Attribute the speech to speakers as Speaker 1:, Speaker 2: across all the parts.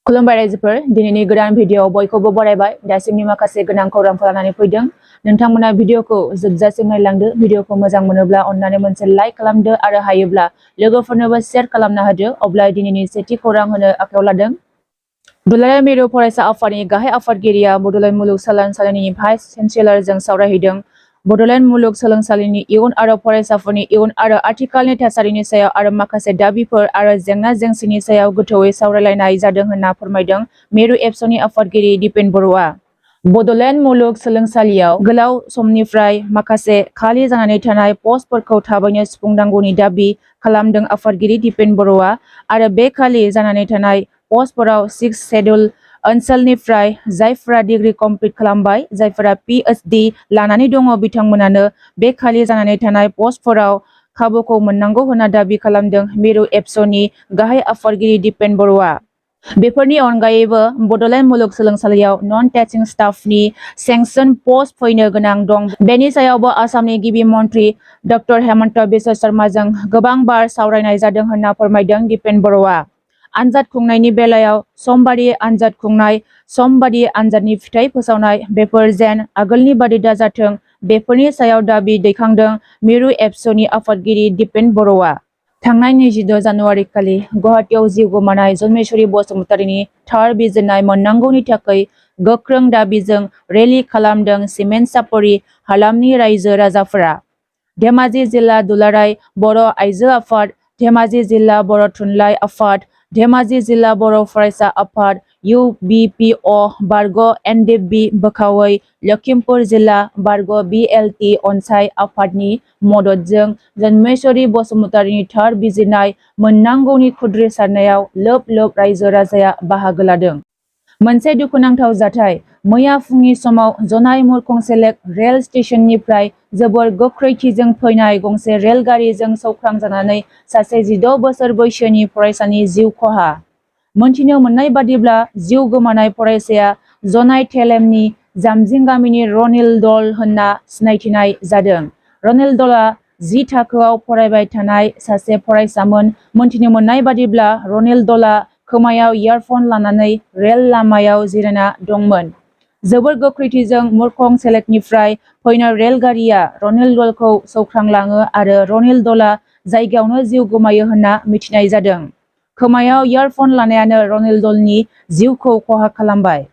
Speaker 1: खुलुमबाय रायजोफोर दिनैनि गोदान भिडिअआव बयखौबो बरायबाय दासिमनि माखासे गोनां खौरांफोर लानानै फैदों नोंथांमोना भिडिअखौ जोबजासिम नायलांदो भिडिअखौ मोजां मोनोब्ला अन्नानै मोनसे लाइक खालामदो आरो हायोब्ला लोगोफोरनोबो शेयार खालामना होदो अब्ला दिनैनि सेथि खौरां होनो आखायाव लादों दुलाराय मिरु फरायसा आफादनि गाहाय आफादगिरिया बड'लेण्ड मुलुगसोलोंसालिनि भाइस चेन्सेलरजों सावरायहैदों बड'लेण्ड मुलुगसोलोंसालिनि इयुन आरो फरायसाफोरनि इयुन आरो आथिखालनि थासारिनि सायाव आरो माखासे दाबिफोर आरो जेंना जेंसिनि सायाव गोथौवै सावरायलायनाय जादों होनना फोरमायदों मिरु एबसुनि आफादगिरि दिपेन बर'आ बड'लेण्ड मुलुगसोलोंसालियाव गोलाव समनिफ्राय माखासे खालि जानानै थानाय पस्टफोरखौ थाबैनो सुफुंनांगौनि दाबि खालामदों आफादगिरि दिपेन बर'आ आरो बे खालि जानानै थानाय पस्टफोराव 6 शेड्युल ओनसोलनिफ्राय जायफोरा डिग्री कमप्लिट खालामबाय जायफोरा PhD लानानै दङ बिथांमोनानो बे खालि जानानै थानाय पस्टफोराव खाबुखौ मोननांगौ होनना दाबि खालामदों मिरु एबसुनि गाहाय आफादगिरि दिपेन बर'आ बेफोरनि अनगायैबो बड'लेण्ड मुलुगसोलोंसालियाव नन टिचिं स्टाफनि सेंसन पस्ट फैनो गोनां दं बेनि सायावबो आसामनि गिबि मन्थ्रि डक्टर हेमन्त बिश्व शर्माजों गोबां बार सावरायनाय जादों होनना फोरमायदों दिपेन बर'आ आनजाद खुंनायनि बेलायाव समबादियै आनजाद खुंनाय समबादियै आनजादनि फिथाइ फोसावनाय बेफोर जेन आगोलनि बादि दाजाथों बेफोरनि सायाव दाबि दैखांदों मिरु एबसुनि आफादगिरि दिपेन बर'आ थांनाय 26 जानुवारि खालि गुवाहाटीआव जिउ गोमानाय जन्मेश्वरी बसुमतारीनि थार बिजिरनाय मोननांगौनि थाखाय गोख्रों दाबिजों रेलि खालामदों सिमेन्ट सापरि हालामनि रायजो राजाफोरा धेमाजि जिल्ला दुलाराय बर' आइजो आफाद धेमाजि जिल्ला बर' थुनलाइ आफाद धेमाजि जिल्ला बर' फरायसा आफाद UBPO बारग' NDP बोखावै लखिमपुर जिल्ला बारग' BLT अनसाय आफादनि मददजों जन्मेश्वरी बसुमतारीनि थार बिजिरनाय मोननांगौनि खुद्रिसारनायाव लोब लोब रायजो राजाया बाहागो लादों मोनसे दुखुनांथाव जाथाय मैया फुंनि समाव जनाय मुरखंसेलेक रेल स्टेशननिफ्राय जोबोर गोख्रैथिजों फैनाय गंसे रेलगारिजों सौख्रांजानानै सासे 16 बोसोर बैसोनि फरायसानि जिउ खहा मोनथिनो मोननाय बादिब्ला जिउ गोमानाय फरायसाया जनाय थेलेमनि जामजिं गामिनि रनिलदल होनना सिनायथिनाय जादों रनिलदलआ 10 थाखोआव फरायबाय थानाय सासे फरायसामोन मोनथिनो मोननाय बादिब्ला रनिलदलआ खोमायाव इयारफन लानानै रेल लामायाव जिरायना दंमोन जोबोर गोख्रैथिजों मुरखंसेलेकनिफ्राय फैनाय रेलगारिया रनिलदलखौ सौख्रांलाङो आरो रनिलदलआ जायगायावनो जिउ गोमायो होनना मिथिनाय जादों खोमायाव इयारफन लानायानो रनिलदलनि जिउखौ खहा खालामबाय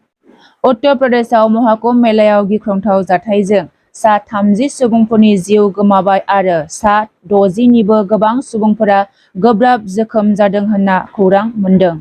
Speaker 1: उत्तर प्रदेशआव महाकुम्भ मेलायाव गिख्रंथाव जाथायजों सा 30 सुबुंफोरनि जिउ गोमाबाय आरो सा 60 निबो गोबां सुबुंफोरा गोब्राब जोखोम जादों होनना खौरां मोनदों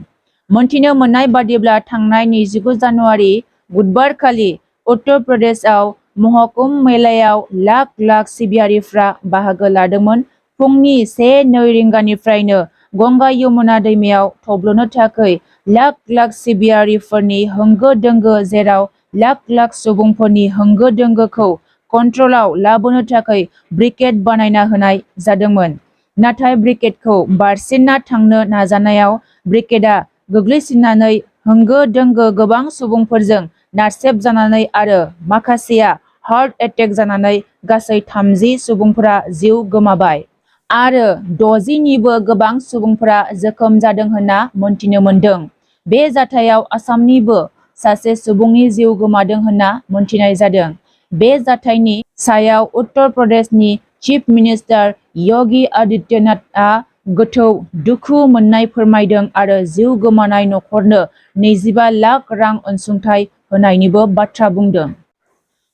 Speaker 1: मोनथिनो मोननाय बादिब्ला थांनाय 29 जानुवारि बुधबारखालि उत्तर प्रदेशआव महाकुम्भ मेलायाव लाख लाख सिबियारिफ्रा बाहागो लादोंमोन फुंनि 1-2 रिंगानिफ्रायनो गंगा यमुना दैमायाव थब्लनो थाखाय लाख लाख सिबियारिफोरनि होंगो दोंगो जेराव लाख लाख सुबुंफोरनि होंगो दोंगोखौ कन्ट्रलाव लाबोनो थाखाय ब्रिकेड बानायना होनाय जादोंमोन नाथाय ब्रिकेडखौ बारसिनना थांनो नाजानायाव ब्रिकेडआ गोग्लैसिननानै होंगो दोंगो गोबां सुबुंफोरजों नारसेबजानानै आरो माखासेया हार्ट एटेक जानानै गासै 30 सुबुंफोरा जिउ गोमाबाय आरो 60 निबो गोबां सुबुंफोरा जोखोम जादों होनना मोनथिनो मोनदों बे जाथायाव आसामनिबो सासे सुबुंनि जिउ गोमादों होनना मोनथिनाय जादों बे जाथायनि सायाव उत्तर प्रदेशनि चिफ मिनिस्टार योगी आदित्यनाथआ गोथौ दुखु मोननाय फोरमायदों आरो जिउ गोमानाय नखरनो 25 लाख रां अनसुंथाइ होनायनिबो बाथ्रा बुंदों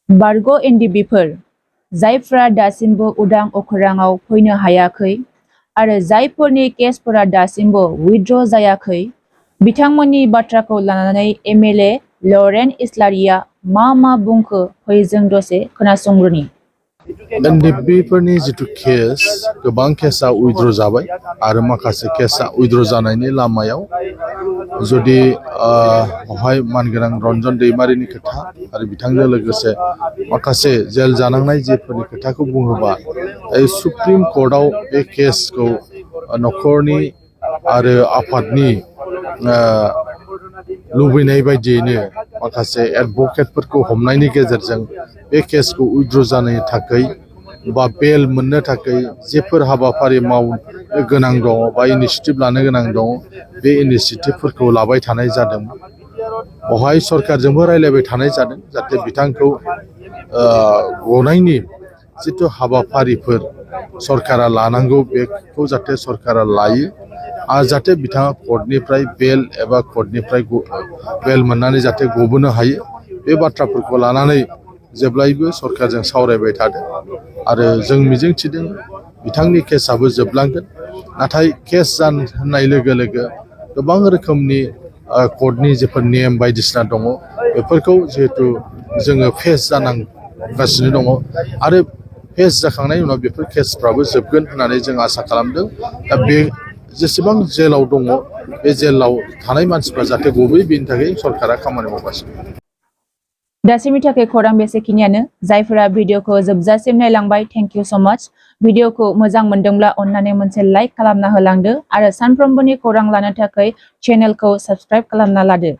Speaker 1: बारग' NDPफोर जायफ्रा दासिमबो उदां अखोराङाव फैनो हायाखै आरो जायफोरनि केसफोरा दासिमबो उइथड्र जायाखै बिथांमोननि बाथ्राखौ लानानै MLA लरेन इस्लारिया मा बुंखो फै जों दसे खोनासंग्रोनि
Speaker 2: NDPफोरनि जिथु केस गोबां केसा उइथड्र जाबाय आरो माखासे केसा उइथड्र जानायनि लामायाव जुदि बेवहाय मानगोनां रन्जन दैमारिनि खोथा आरो बिथांजों लोगोसे माखासे जेल जानांनाय जेफोरनि खोथाखौ बुङोबा सुप्रिम कर्टआव बे केसखौ नखरनि आरो आफादनि लुबैनाय बायदियैनो माखासे एडभकेटफोरखौ हमनायनि गेजेरजों बे केसखौ उइथड्र जानो थाखाय बा बेल मोननो थाखाय जेफोर हाबाफारि मावनो गोनां दङ बा इनिशिएटिभ लानो गोनां दङ बे इनिशिएटिभफोरखौ लाबाय थानाय जादों बेवहाय सरकारजोंबो रायलायबाय थानाय जादों जाहाथे बिथांखौ गनायनि जिथु हाबाफारिफोर सरकारा लानांगौ बेखौ जाहाथे सरकारा लायो आरो जाहाथे बिथाङा कर्टनिफ्राय बेल एबा कर्टनिफ्राय बेल मोननानै जाहाथे गबोनो हायो बे बाथ्राफोरखौ लानानै जेब्लायबो सरकारजों सावरायबाय थादों आरो जों मिजिंथिदों बिथांनि केसआबो जोबलांगोन नाथाय केस होननाय लोगो लोगो गोबां रोखोमनि कर्टनि जेफोर नेम बायदिसिना दङ बेफोरखौ जिहेतु जोङो फेस जानांगासिनो दङ आरो फेस जाखांनायनि उनाव बेफोर केसफ्राबो जोबगोन होननानै जों आसा खालामदों दा बे जेसेबां जेलाव दङ बे जेलाव थानाय मानसिफ्रा जाहाथे गबोयो बेनि थाखाय सरकारा खामानि मावगासिनो
Speaker 1: दासिमनि थाखाय खौरां बेसेखिनियानो जायफोरा भिडिअखौ जोबजासिम नायलांबाय थेंक इउ सो माच भिडिअखौ मोजां मोनदोंब्ला अन्नानै मोनसे लाइक खालामना होलांदो आरो सानफ्रोमबोनि खौरां लानो थाखाय चेनेलखौ साबस्क्राइब खालामना लादो।